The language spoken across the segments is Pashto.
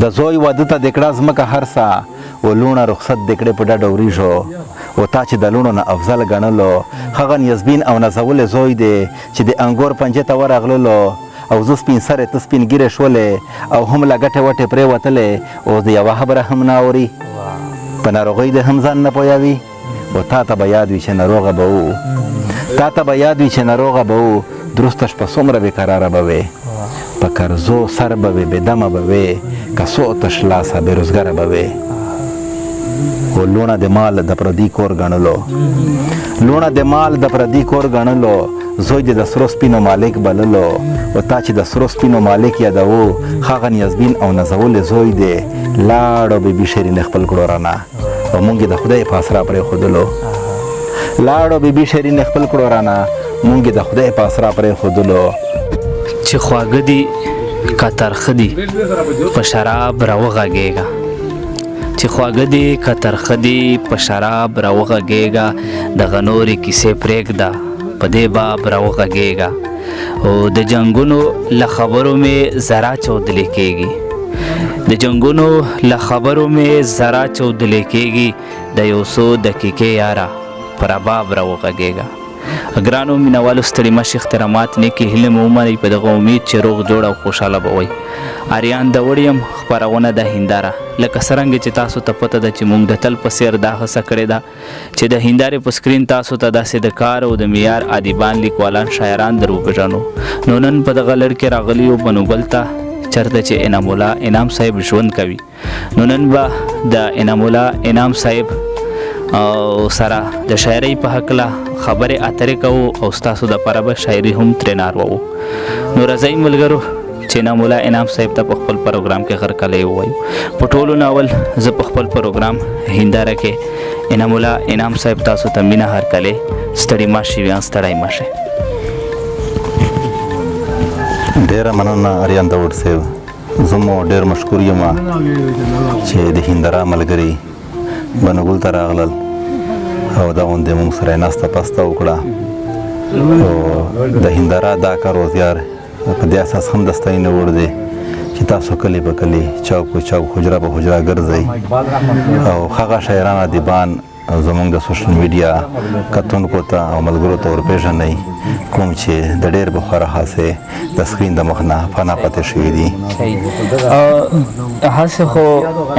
د زوی واده ته د کړه ځمکه هر څه و لوڼه رخصت د کړې په ډډه وریږو و تا چې د لوڼو نه افضل ګڼلو هغه نیازبین او نازولی زوی دی چې د انګور پنجې ته ورغللو او زه سپین سرې ته سپین ګیرې شولې او هم له ګټې وټې پرېوتلې اوس د یوه خبره هم نه اوري په ناروغۍ د هم ځان نه پوهوي و تا ته به یاد وي چې ناروغه به وو تا ته به یاد وي چې ناروغه به وو درسته شپه څومره بېقراره به وې په قرضو سر به وې بېدمه به وې که څو تش لاسه بېروزګره به وې و لوڼه د مال د پردي کور ګڼلو لوڼه د مال د پردي کور ګڼلو زوی د سرو سپینو مالک بللو و تا چې د سرو سپینو مالک یادوو هغه نیازبین او نازولی زوی دی لاړو بیبي شیرین خپل کړو رانه او مونږ د خدای په اسرا پرېښودلو لاړو بیبي شیرین خپل کړو رانه مونږ د خدای په اسرا پرېښودلو چې خواږه دي که ترخه دي په شراب راوغږېږه چې خواږه دي که ترخه دي په شراب راوغږېږه دغه نورې کیسې پرېږده په دې باب راوغږېږه او د جنګونو له خبرو مې ذره چاودلې کېږي د جنګونو له خبرو مې ذره چاودلې کېږي د یو څو دقیقې یاره په رباب راوغږېږه ګرانو مینوالو ستړي مشي احترامات نیکې هیلې مو ومنئ په دغه امید چې روغ جوړ او خوشحاله به وئ آریان د وړ یم خپرونه د هنداره لکه څرنګه چې تاسو ته پته ده چې موږ د تل په څیر دا هڅه کړې ده چې د هندارې په سکرین تاسو ته داسې د کار او د معیار ادیبان لیکوالان شاعران در وپېژنو نو نن په دغه لړ کې راغلي یو بنوګل ته چرته چې انعام الله انعام صاحب ژوند کوي نو نن به د انعام الله انعام صاحب او سره د شاعرۍ په هکله خبرې اترې کوو او ستاسو دپاره به شاعري هم ترې ناروو نو راځئ ملګرو چې انعام الله انعام صاحب ته په خپل پروګرام کې غرقلی ووایو په ټولو ناول زه په خپل پروګرام هنداره کې انعام الله انعام صاحب تاسو ته مینه هرکلی ستړي ماشي ویان ستړی ماشي ډېره مننه اریان داود صاحب زه مو ډېر مشکور یم چې د هنداره ملګري بنګل ته راغلل او دا غوندې موږ سره یې ناسته پاسته وکړه او د هنداره دا کار وزیار په دې اساس هم د ستاینې وړ دی چې تاسو کلی په کلی چوک په چوک حجره په حجره ګرځئ او هغه شاعران ادیبان زموږ د سوشل میډیا کتونکو ته او ملګرو ته ورپېژنئ کوم چې د ډېر بخوره هسې د سکرین د مخ نه فنا پاتې شوي دي هسې خو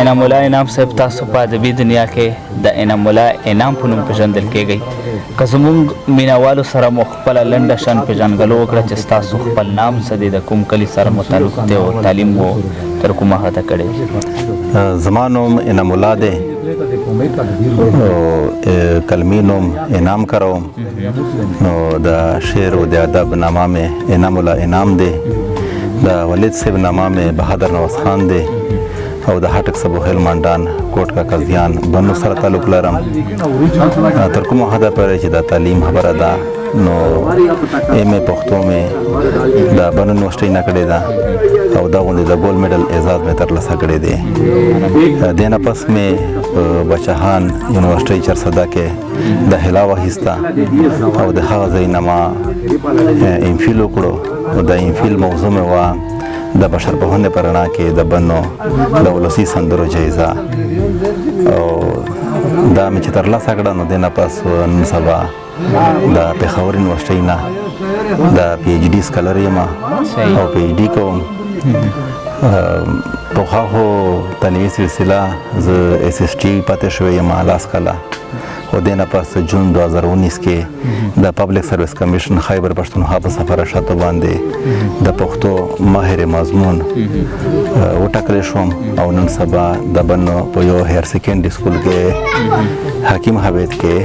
انعام الله انعام صاحب تاسو په ادبي دنیا کې د انعام الله انعام په نوم پېژندل کېږئ که زموږ مینوالو سره مو خپله لنډه شان پېژندګلو وکړه چې ستاسو خپل نام څه دی د کوم کلي سره متعلق دی او تعلیم مو تر کومه حده کړی زما نوم انعام الله دی کلمی نوم انعام کروم نو د شعر و د ادب نامه مې انعام الله انعام دی د ولید صاحب نامه مې بهادر نواز خان دی او د هټک صاحب هلمندان کوټ کا قاضیان بنو سره تعلق لرم تر کومه حده پورې چې د تعلیم خبره ده نو ایم ای پښتو مې د بنو یونیورسټۍ نه کړې ده او دا غوندې د ګولډ میډل اعزاز مې ترلاسه کړی دی دې نه پس مې بچهان یونیورسټۍ چرسده کې داخله واخیسته او د هغه ځای نه ما ام فیل وکړو او د ام فیل موضوع مې وه د بشرپوهنې په رڼا کې د بنو د ولسي سندرو جایزه او دا مې چې ترلاسه کړه نو دې نه پس نن سبا د پېښور یونیورسټۍ نه د پی ایچ ډي سکالر یم او پی ایچ ډي کوم پخوا خو تعلیمي سلسله زه ایس ایس ټي پاتې شوی یم لاس کاله خو دې نه پس جون 2019 کې د پبلک سروس کمیشن خیبر پښتونخوا په سفارشاتو باندې د پښتو ماهر مضمون وټاکلی شوم او نن سبا د بنو په یو هایر سیکنډري سکول کې حکیم حبیب کې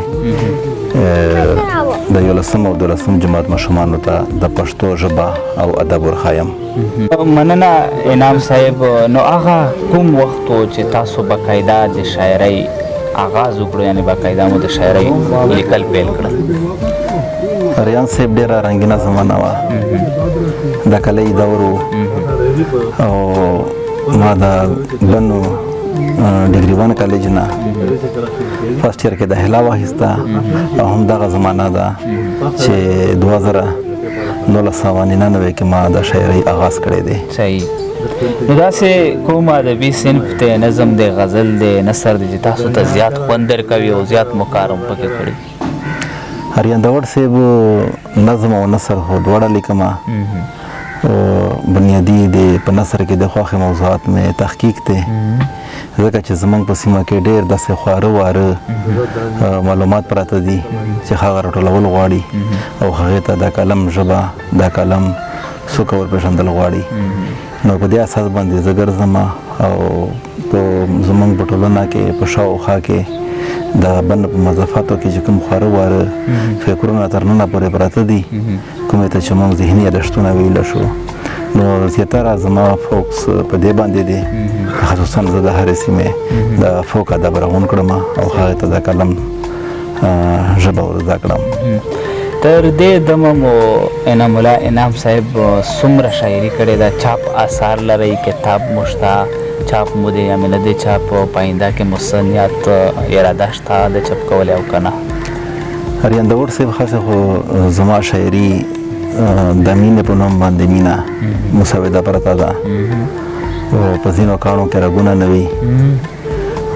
د 11 او 12 جماعت ماشومانو ته د پښتو ژبه او ادب ورښایم مننه انعام صاحب نو هغه کوم وخت و چې تاسو باقاعده د شاعرۍ آغاز وکړو یعنې باقاعده مو د شاعرۍ لیکل پیل کړل ریان صاحب ډېره رنګینه زمانه وه د کلی دور و او ما د بنو ډګري وان کالج نه فرست ایئر کې داخله واخیسته او همدغه زمانه ده چې 2000 1999 کې ما د شاعرۍ آغاز کړی دی. صحیح. نو داسې کوم ادبي صنف دی، نظم دی، غزل دی، نثر دی چې تاسو ته زیات خوند درکوي او زیات مو کار هم پکې کړی؟ اریان داوړ صاحب نظم او نثر خو دواړه لیکمه. بنیادي دی په نثر کې د خوښې موضوعات مې تحقیق دی، ځکه چې زمونږ په سیمه کې ډېر داسې خواره واره معلومات پراته دي چې هغه راټولول غواړي او هغې ته د کلم ژبه، د کلم څوک ورپېژندل غواړي. نو په دې اساس باندې زه ګرځم او په زمونږ په ټولنه کې په شاوخوا کې د بن په مضافاتو کې چې کوم خواره واره فکرونه تر ننه پورې پراته دي، کومې ته چې موږ ذهني یادښتونه ویلی شو، نو زیاتره زما فوکس په دې باندې دی. خصوصا زه د هرې سیمې د فوک ادب راغون کړم او هغې ته د کلم ژبه ور زده کړم. تر دې دمه مو انعام الله انعام صاحب څومره شاعري کړې ده؟ چاپ آثار لرئ؟ کتاب مو شته؟ چاپ مو دی یا نه دی چاپ؟ په آینده کې مو څه نیت اراده شته د چاپ کولی او که نه؟ اریان داوړ صاحب خاصه خو زما شاعري د مینې په نوم باندې مینه مسوده پرته ده او په ځینو کاڼو کې رګونه نه وي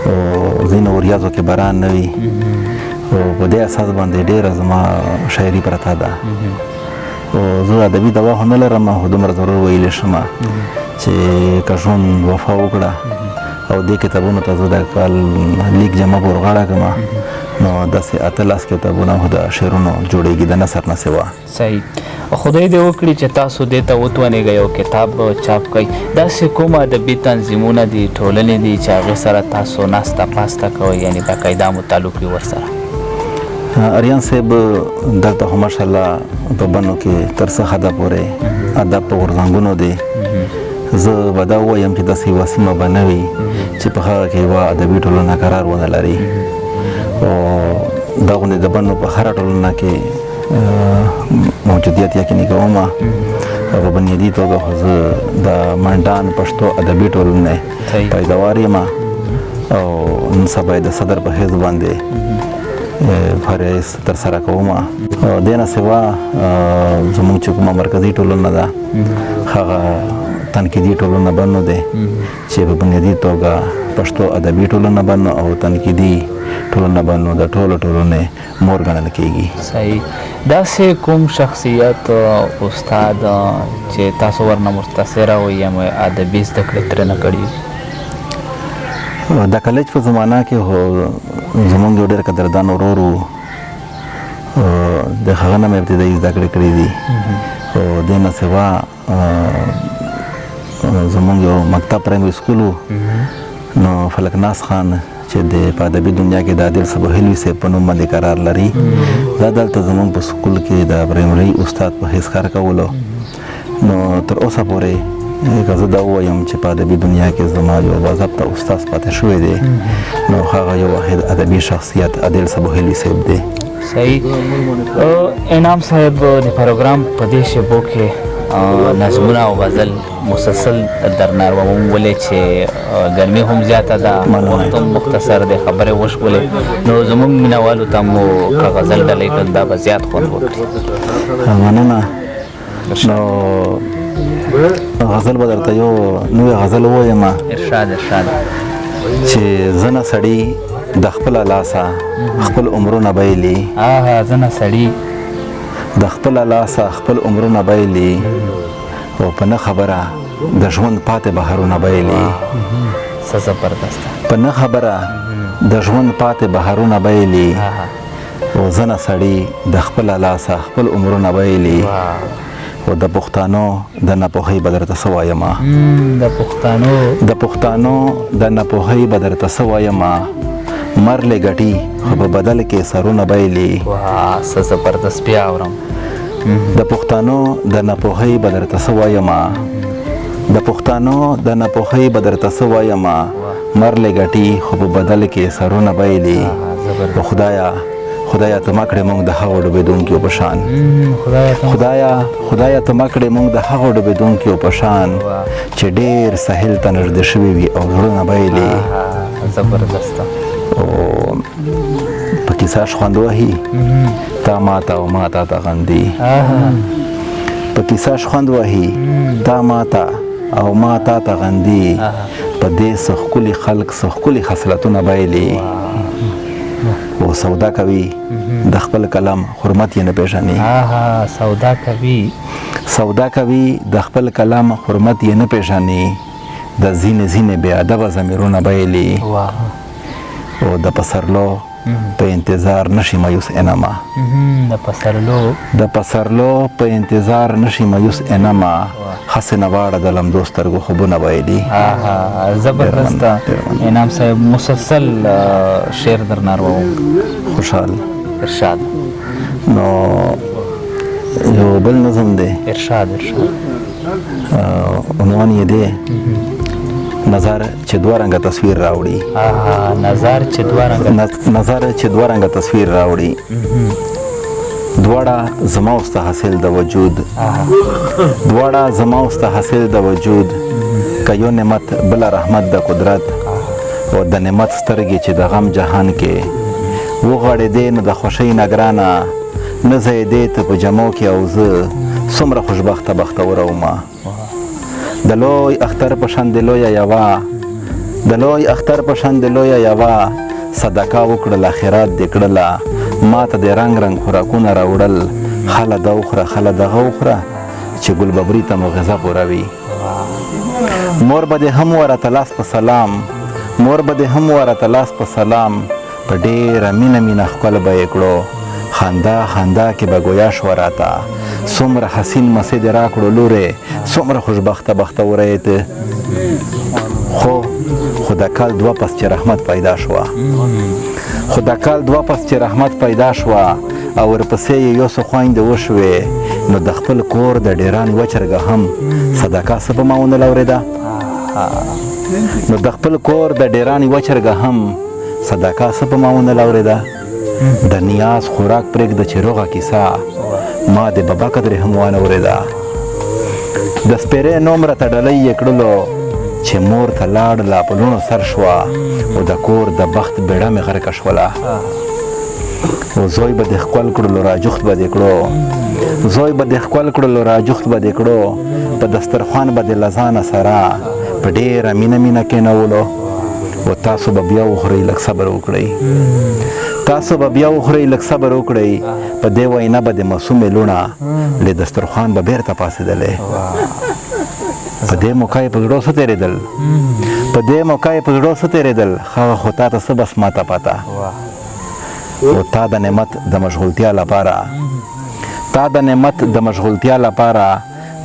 او ځینو وریاضو کې باران نه وي او په دې اساس باندې ډېره زما شاعري پرته ده. او زه ادبي دوا خو نه لرم، خو دومره ضرور ویلی شم چې که ژوند وفا وکړه او دې کتابونو ته زه د کال لیک جمع پر غاړه کړم، نو داسې 18 کتابونه خو د شعرونو جوړېږي د نثر نه سوا. صحیح. خدای دې وکړي چې تاسو دې ته وتوانېږئ یو کتاب چاپ کړئ. داسې کوم ادبي تنظیمونه دي، ټولنې دي چې هغې سره تاسو ناسته پاسته کوئ، یعنې باقاعده مو تعلق وي ورسره؟ اریان صاحب دلته خو ماشاءالله په بنو کې تر څه حده پورې ادب په غورځنګونو دی. زه به دا ووایم چې داسې یوه سیمه به نه وي چې په هغه کې یوه ادبي ټولنه قرار ونه لري. او دا غوندې د بنو په هره ټولنه کې موجودیت یقیني کوم او په بنیادي توګه خو زه د منډان پښتو ادبي ټولنې پیداوار یم او نن سبا د صدر په حیث باندې فعالیت ترسره کوم. او دې نه سوا زموږ چې کومه مرکزي ټولنه ده هغه تنقیدي ټولنه بنو دی چې په بنیادي توګه پښتو ادبي ټولنه بنو او تنقیدي ټولنه بنو د ټولو ټولنې مور ګڼل کېږي. صحیح. داسې کوم شخصیت استاد چې تاسو ورنه متاثره وئ یا ادبي زده کړې ترېنه کړي؟ د کالج په زمانه کې هو زمونږ یو ډېر قدردان ورور و، د هغه نه مې ابتدایي زده کړې کړې دي. او دې نه سوا زمونږ یو مکتب پرایمري سکول و، نو فلک ناز خان چې د په ادبي دنیا کې د عادل سبوهلوي صاحب په نوم باندې قرار لري، دا دلته زمونږ په سکول کې د پرایمري استاد په حیث کار کولو. نو تر اوسه پورې که زه دا ووایم چې په ادبي دنیا کې زما یو باضابطه استاد پاتې شوی دی، نو هغه یو واحد ادبي شخصیت عادل سبوهلوي صاحب دی. صحیح. انعام صاحب د پروګرام په دې شیبو کې نظمونه او غزل مسلسل در ناروم ولې چې ګرمي هم زیاته ده، وخت هم مختصر دی، خبرې وشولې، نو زموږ مینوالو ته مو که غزل ډالۍ کړل دا به زیات خوند وکړي. مننه. نو غزل به درته یو نوې غزل ووایم. ارشاد ارشاد. چې زنه سړي د خپله لاسه خپل عمرونه بایلي. زنه سړي د خپله لاسه خپل عمرونه بایلي او په نه خبره د ژوند پاتې بهارونه بایلي. څه زبردسته. په نه خبره د ژوند پاتې بهارونه بایلي او زنه سړي د خپله لاسه خپل عمرونه بایلي. او د پښتانو د ناپوهۍ به درته څه وایم؟ د پښتانو د ناپوهۍ به درته څه وایم؟ مرلې ګټي خو په بدل کې سرونه بایلي. څه زبردست. بیا اورم. د پښتانو د ناپوهۍ به درته څه وایم؟ د پښتانو د ناپوهۍ به درته څه وایم؟ مرلې ګټي خو په بدل کې سرونه بایلي. او خدایا ته ما کړې موږ د هغو ډوبېدونکیو په شان. خدایا ته ما کړې موږ د هغو ډوبېدونکیو په شان چې ډېر ساحل ته نږدې شوي وي او زړونه بایلي. زبردسته. او په کیسه خوند وهي تا ما ته او ما تا ته غندي. په کیسه خوند وهي تا ماته او ما تا ته غندي په دې څه ښکلي خلق څه ښکلي خصلتونه بایلي او سودا کوي د خپل کلام حرمت یې نه پیژني سودا کوي د خپل کلام حرمت یې نه پیژني د ځینې بې ادبه ضمیرونه بایلي او د پسرلو په انتظار نشي مایوس انما د پسرلو په انتظار نشي مایوس انما حسن واړه د لمدو سترګو خوبونه بایلي زبردست انعام صاحب مسلسل شعر در ناروم خوشحال ارشاد نو یو بل نظم دی ارشاد عنوان یې دی نظر چې دوه رنګه تصویر راوړي نظر چې دوه رنګه تصویر راوړي دواړه زما اوسته حاصل د وجود دواړه زما اوسته حاصل د وجود که یو نعمت بله رحمت د قدرت او د نعمت سترګې چې د غم جهان کې وغړېدې نو د خوښۍ نه ګرانه نه ځایېدې ته په جمو کې او زه څومره خوشبخته بختوره ومه د لوی اختر په شان د لویه یوه د لوی اختر په شان د لویه یوه صدقه وکړل آخرات دې کړله ما ته د رنګ رنګ خوراکونه راوړل خله ده وخوره خله دغه وخوره چې ګلببري ته مو غذا پوروي مور به دې هم ورته لاس په سلام مور به دې هم ورته لاس په سلام په ډېره مینه ښکل به یې کړو خندا کې به ګویا شوه راته څومره حسین مسې دې راکړو لورې څومره خوشبخته بختوره یې ته خو د کال دوه پس چې رحمت پیدا شوه خو د کال دوه پس چې رحمت پیدا شوه او ورپسې یې یو څه خویندې وشوې نو د خپل کور د ډیران یوه چرګه هم صدقه څه په ما ونه لورېده نو د خپل کور د ډیران یوه چرګه هم صدقه څه په ما ونه لورېده د نیاز خوراک پرېږده چې روغه کیسه ما د بابا قدرې هم وانه اورېده د سپېرې نوم راته ډلۍ یې کړلو چې مور ته لاړله په لوڼو سر شوه او د کور د بخت بیړه مې غرقه شوله او زوی به دې ښکل کړلو راجوخت به دې کړو زوی به دې ښکل کړلو راجوخت به دې کړو په دسترخوان به دې له ځانه سره په ډېره مینه کېنولو او تاسو به بیا وخورئ لږ صبر وکړئ تاسو به بیا وخورئ لږ صبر وکړئ په دې وینا به د معصومې لوڼه له دسترخوان به بیرته پاڅېدلې په دې موقع یې په زړو څه تېرېدل په دې موقع یې په زړو څه تېرېدل هغه خو تا ته څه بس ماته پته او تا د نعمت د مشغولتیا لپاره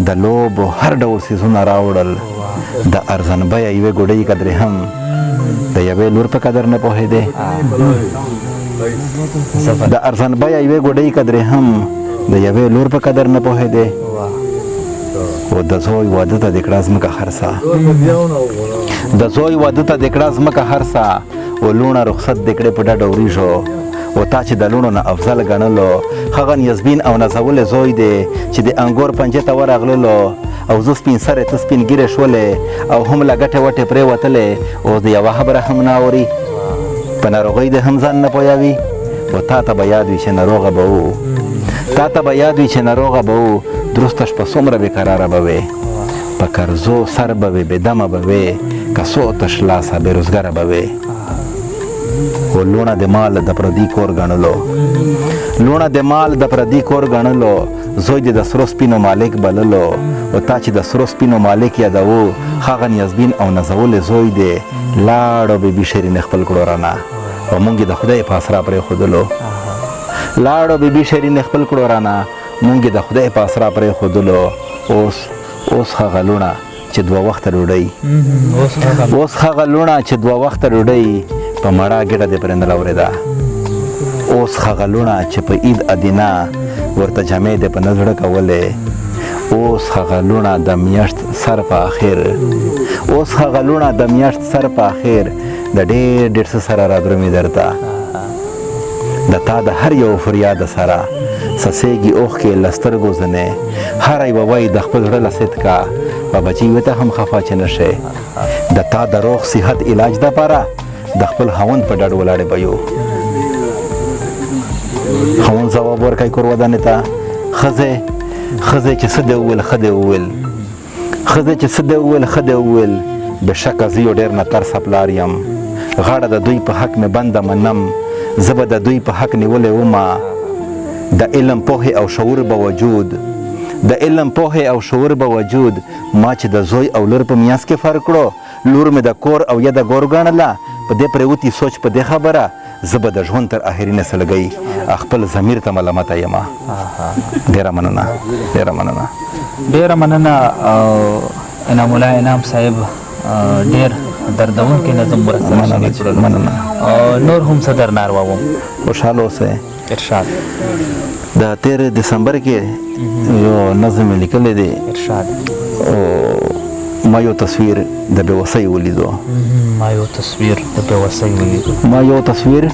د لوبو هر ډول څیزونه راوړل د ارزان بیه یوې ګوډۍ قدرې هم د یوې لور په قدر نه پوهېدې د ارزان بیه یوې ګوډۍ قدرې هم د یوې لور په قدر نه پوهېدې او د زوی واده ته دې کړه ځمکه خرڅه د زوی واده ته دې کړه ځمکه خرڅه او لوڼه رخصت دې کړې په ډډه وریژو او تا چې د لوڼو نه افضل ګڼلو هغه نیازبین او نازولی زوی دی چې د انګور پنجې ته ورغللو او زه سپین سرې ته سپین ګیرې شولې او هم له ګټې وټې پرېوتلې اوس د یوه خبره هم نه اوري په ناروغۍ دې هم ځان نه پوهوي او تا ته به یاد وي چې ناروغه به وو درسته شپه څومره بېقراره به وې په قرضو سر به وې بېدمه به وې که څو تش لاسه بېروزګره به وې و لوڼه د مال د پردي کور ګڼلو زوی د سرو سپینو مالک بللو او تا چې د سرو سپینو مالک یادوو هغه نیازبین او نازولی زوی دی لاړو بیبي شیرین خپل کړو رانه او مونږ د خدای په اسرا پرېښودلو اوس هغه لوڼه چې دوه وخته ډوډۍ په مړه ګډه دې پرې نه لورېده اوس هغه لوڼه چې په عید ادینه ورته جامې دې په نه زړه کولې اوس هغه لوڼه د میاشت سر په اخر د ډېر څه سره رادرومي درته د تا د هر یو فریاد سره سسېږي اوښکې له سترګو ځنې هر یوه وایي د خپل زړه له صدقه به بچي وې ته هم خفه چې نه شې د تا د روغ صحت علاج دپاره د خپل خاوند په ډډ ولاړې به یو خاوند ځواب ورکوي کور ودانې ته ښځې ښځې چې څه دې وویل ښه دې وویل ښځې چې څه دې وویل ښه دې وویل بېشکه زه یو ډېر نترسه پلار یم غاړه د دوی په حق مې بنده منم زه به د دوی په حق نیولې ومه د علم پوهې او شعور به وجود د علم پوهې او شعور به وجود ما چې د زوی او لور په میاس کې فرق کړو لور مې د کور او یا د ګور ګڼله په دې پرېوتي سوچ په دې خبره زه به د ژوند تر آخري نسلګۍ خپل ضمیر ته ملامته یم ډېره مننه ډېره مننه ډېره مننه انعام الله انعام صاحب ډېر دردونکی نظم ورسره شریک کړلو مننه نور هم څه در نارواوم خوشحاله اوسئ ارشاد د 13 دسمبر کې یو نظم مې لیکلی دی ارشاد ما یو تصویر د بېوسۍ ولیدو ما یو تصویر د بېوسۍ ولیدو ما یو تصویر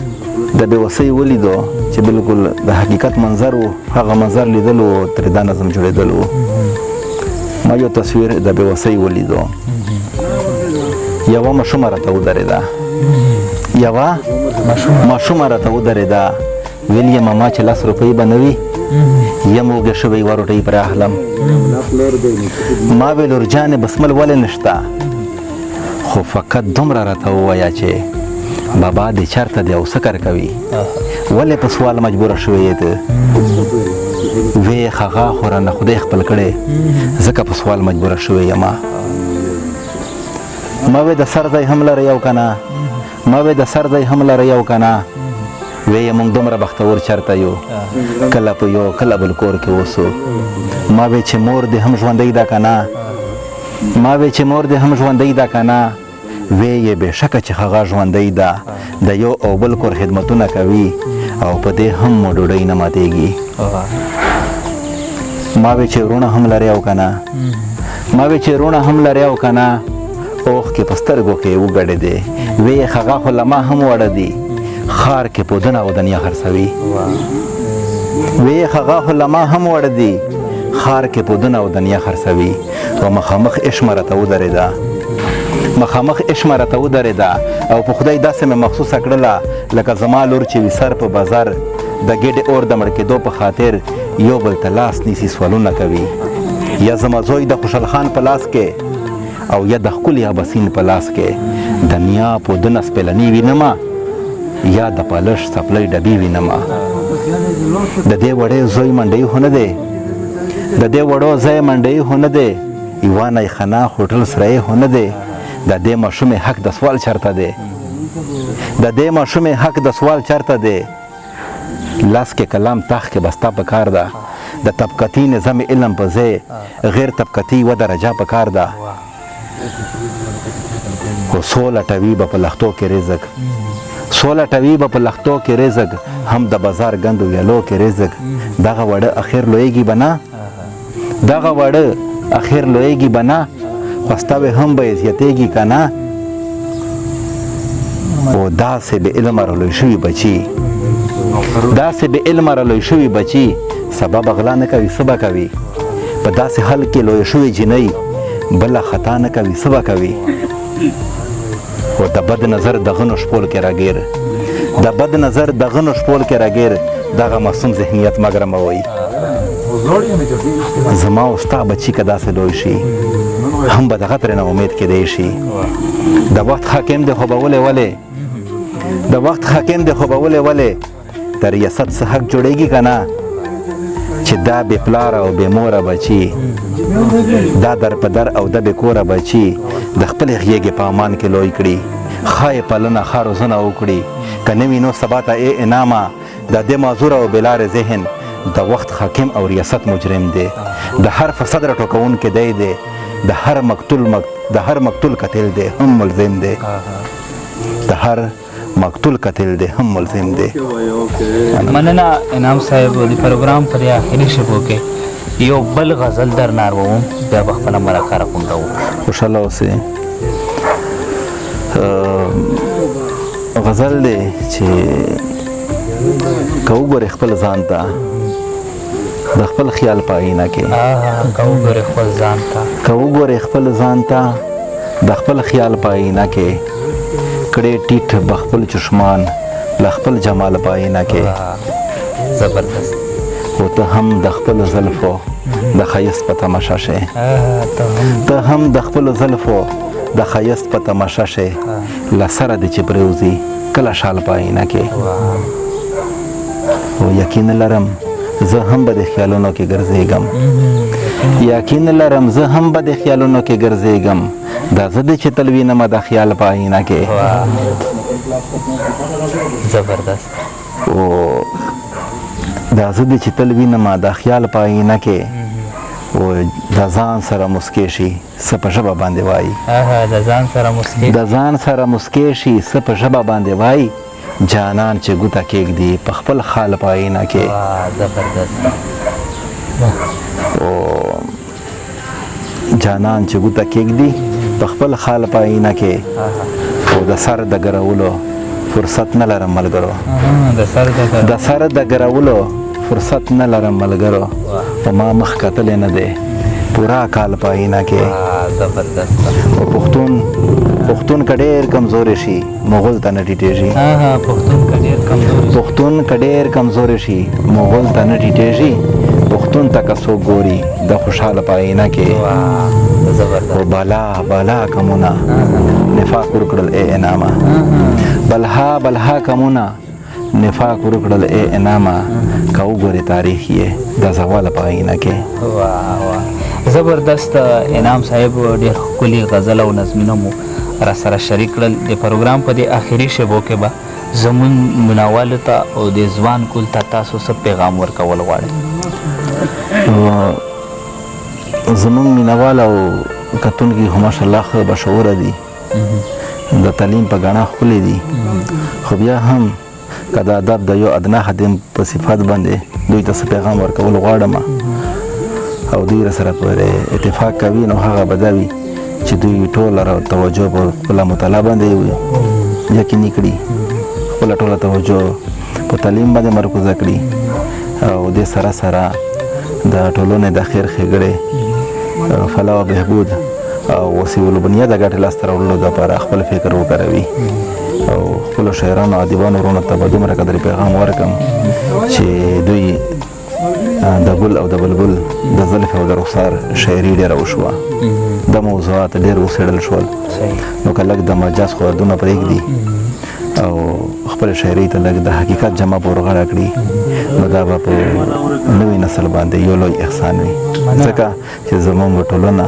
د بېوسۍ ولیدو چې بالکل د حقیقت منظر و هغه منظر لیدلو ترې دا نظم جوړېدلو ما یو تصویر د بېوسۍ ولیدو یوه ماشومه راته ودرېده یوه ماشومه راته ودرېده ویل یې ماما چې 10 روپۍ به نه وي یم وږې شوی یوه روټۍ پرې اخلم ما ویل لورجانې بسمل ولې نشته خو فقط دومره راته ووایه چې بابا دې چېرته دی او څه کار کوي ولې په سوال مجبوره شوی یې ته ویې هغه خو رانه خدای خپل کړی ځکه په سوال مجبوره شوی یم ما وی د سر ځای هم لرئ او که نه ما وی د سر ځای هم لرئ او که نه ویې موږ دومره بختور چېرته یو کله په یو کله بل کور کې اوسو ما وی چې مور دې هم ژوندۍ ده که نه ما وی چې مور دې هم ژوندۍ ده که نه ویې بېشکه چې هغه ژوندۍ ده د یو او بل کور خدمتونه کوي او په دې هم مو ډوډۍ نه ماتېږي ما وی چې وروڼه هم لرې او که نه ما وی چې وروڼه هم لرې او که نه اوښکې په سترګو کې وګډېدې ویې هغه خو له ما هم وړه دي خار کې پودنه او دنیا خرڅوي ویې هغه خو له ما هم وړه دي خار کې پودنه او دنیا خرڅوي او مخامخ عشمه راته ودرېده مخامخ عشمه راته ودرېده او په خدای داسې مې مخصوصه کړله لکه زما لور چې وي سر په بازار د ګېډې اور د مړ کېدو په خاطر یو بل ته لاس نیسي سوالونه کوي یا زما زوی د خوشحال خان په لاس کې او یا د ښکلي اباسین په لاس کې دنیا پودنه سپېلني وینمه یا د پالش څپلۍ ډبې وینمه د دې وړې زوی منډۍ خو نه دی د دې وړو ځای منډۍ خو نه دی یوه نیخانه هوټل سرای خو نه دی د دې ماشومې حق د سوال چېرته دی د دې ماشومې حق د سوال چېرته دی لاس کې کلام تاخ کې بستا په کار ده د طبقتي نظام علم په ځای غیر طبقتي و درجه په کار ده خو سوله ټوي به په لښتو کې رزق سوله ټوي به په لښتو کې رزق هم د بازار ګندو ویلو کې رزق دغه وړه اخر لویږي به نه دغه وړه اخر لویږي به نه خوستوې هم به یې زیاتېږي که نه او داسې بې علمه رالوی شوي بچي داسې بې علمه رالوی شوي بچي سبا به غلا نه کوي څه به کوي په داسې حل کې لویه شوې جینۍ بله خطا نه کوي څه به کوي و د بد نظر د غنو شپول کې راګیر د بد نظر د غنو شپول کې راګیر دغه معصوم ذهنیت مه ګرموئ زما او ستا بچي که داسې لوی شي هم به دغه ترېنه امید کېدی شي د وخت حاکم دې خوبولی ولې د وخت حاکم دې خوبولی ولې د ریاست څه حق جوړېږي که نه چې دا بې پلاره او بې موره بچي دا در په در او د بې کوره بچي د خپلې غېږې په امان کې لوی کړي ښه یې پالنه ښه روزنه وکړي که نه وي نو سبا ته ای انعامه د دې معذور او بېلارې ذهن د وخت حاکم او ریاست مجرم دی د هر فساد راټوکوونکی دی دی د هر مقتول قتل دی هم ملزم دی د هر مقتول قتل دی هم ملزم دی مننه انعام صاحب د پروګرام پر آخري شپو کې یو بل غزل در ناروم بیا به خپله مرکه راغونډوو خوشحاله اوسئ غزل دی چې که وګورې خپل ځان ته د خپل خیال په آینه کې که وګورې خپل ځان ته که وګورې خپل ځان ته د خپل خیال په آینه کې کړې ټیټ بخپل چشمان له خپل جمال په آینه کې زبردست خو ته هم د خپلو زلفو د ښایست په تماشا شې ته هم د خپلو زلفو د ښایست په تماشا شې له سره دې چې پرېوځي کله شال په آینه کې او یقین لرم زه هم به د خیالونو کې ګرځېږم یقین لرم زه هم به د خیالونو کې ګرځېږم دا زه دې چې تل وینم د خیال په آینه کې زبردست او دا زه دې چې تل وینم د خیال په آینه کې او د ځان سره مسکې شي څه په ژبه باندې وایي د ځان سره مسکې د ځان سره مسکې شي څه په ژبه باندې وایي جانان چې ګوته کېږدي په خپل خال په آینه کې زبردست او جانان چې ګوته کېږدي په خپل خال په آینه کې او د سر د ګرولو فرصت نه لرم ملګرو د سر د ګرولو فرصت نه لرم ملګرو په ما مخ کتلی نه دی پورا کال په آینه کې زبردست او پښتون که ډېر کمزوری شي مغول ته نه ټیټېږي پښتون که ډېر کمزوری شي مغول ته نه ټیټېږي پښتون ته که څوک ګوري د خوشحاله په آینه کې او بالا کمونه نفاق ورکړل ای انامه بلها کمونه نفاق ورکړل ای انامه که وګورې تاریخ یې د زواله په آینه کې زبردست انعام صاحب ډېر ښکلي غزل او نظمونه مو را سره شریک کړل د پروګرام په دې آخري شیبو کې به زمون مینوالو ته او د ځوان کل ته تاسو څه پیغام ورکول غواړئ زمونږ مینوال او کتونکي خو ماشاءالله ښه بشعوره دي د تعلیم په ګاڼه ښکلي دي خو بیا هم که د ادب د یو ادنا خادم په صفت باندې دوی ته څه پیغام ورکول غواړم او دوی راسره پرې اتفاق کوي نو هغه به دا وي چې دوی ټوله توجه په خپله مطالعه باندې یقیني کړي خپله ټوله توجه په تعلیم باندې مرکوزه کړي او دې سره سره د ټولنې د خیر ښېګړې فلاح او بهبود او وسیع البنیه د ګټې لاسته راوړلو دپاره خپل فکر وکاروي او خپلو شاعرانو او ادیبانو وروڼو ته به دومره قدرې پیغام ورکړم چې دوی د ګل او د بلبل د زلف او د رخسار شاعري ډېره وشوه د موضوعات ډېر وڅېړل شول نو که لږ د مجاز خوردونه پرېږدي او خپل شاعري ته لږ د حقیقت جمع ورغاړه کړي نو دا به په نوي نسل باندې یو لوی احسان وي ځکه چې زموږ ټولنه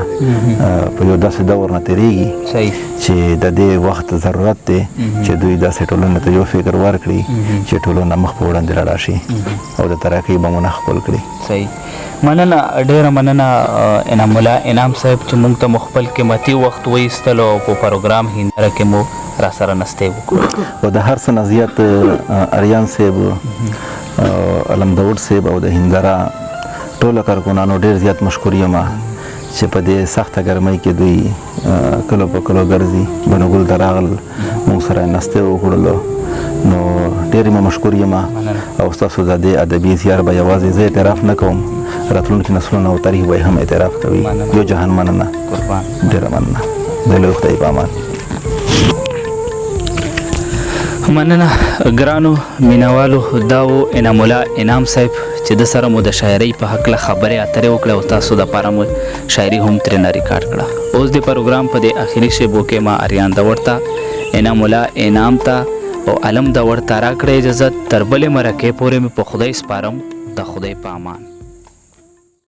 په یو داسې دور نه تېرېږي چې د دې وخت ضرورت دی چې دوی داسې ټولنې ته یو فکر ورکړي چې ټولنه مخ په وړاندې لاړه شي او د ترقۍ بمونه خپل کړي صحیح مننه ډېره مننه انعام الله انعام صاحب چې موږ ته مو خپل قیمتي وخت وایستلو او په پروګرام هنداره کې مو را سره نستې وکړو او د هر څه نه زیات اریان صاحب علم داود صاحب او د هنداره ټوله کارکونانو ډېر زیات مشکور یم چې په دې سخته ګرمۍ کې دوی کلو په کلو ګرځي بنوګل ته راغلل موږ سره یې نستې وکړلو نو ډېر مې مشکور یم او ستاسو د دې ادبي زیار به یوازې زه اعتراف نه کوم راتلونکي نسلونه او تاریخ به یې هم اعتراف کوي یو جهان مننه ډېره مننه د لوی خدای په امان مننه ګرانو مینوالو دا و انعام الله انعام صاحب چې د سره مو د شاعرۍ په هکله خبرې اترې وکړه او تاسو دپاره مو شاعري هم ترېنه ریکارډ کړه اوس د پروګرام په دې آخري شیبو کې ما اریان داور ته انعام الله انعام ته او علم داور ته راکړه اجازت تر بلې مرکې پورې مې په خدای سپارم د خدای په امان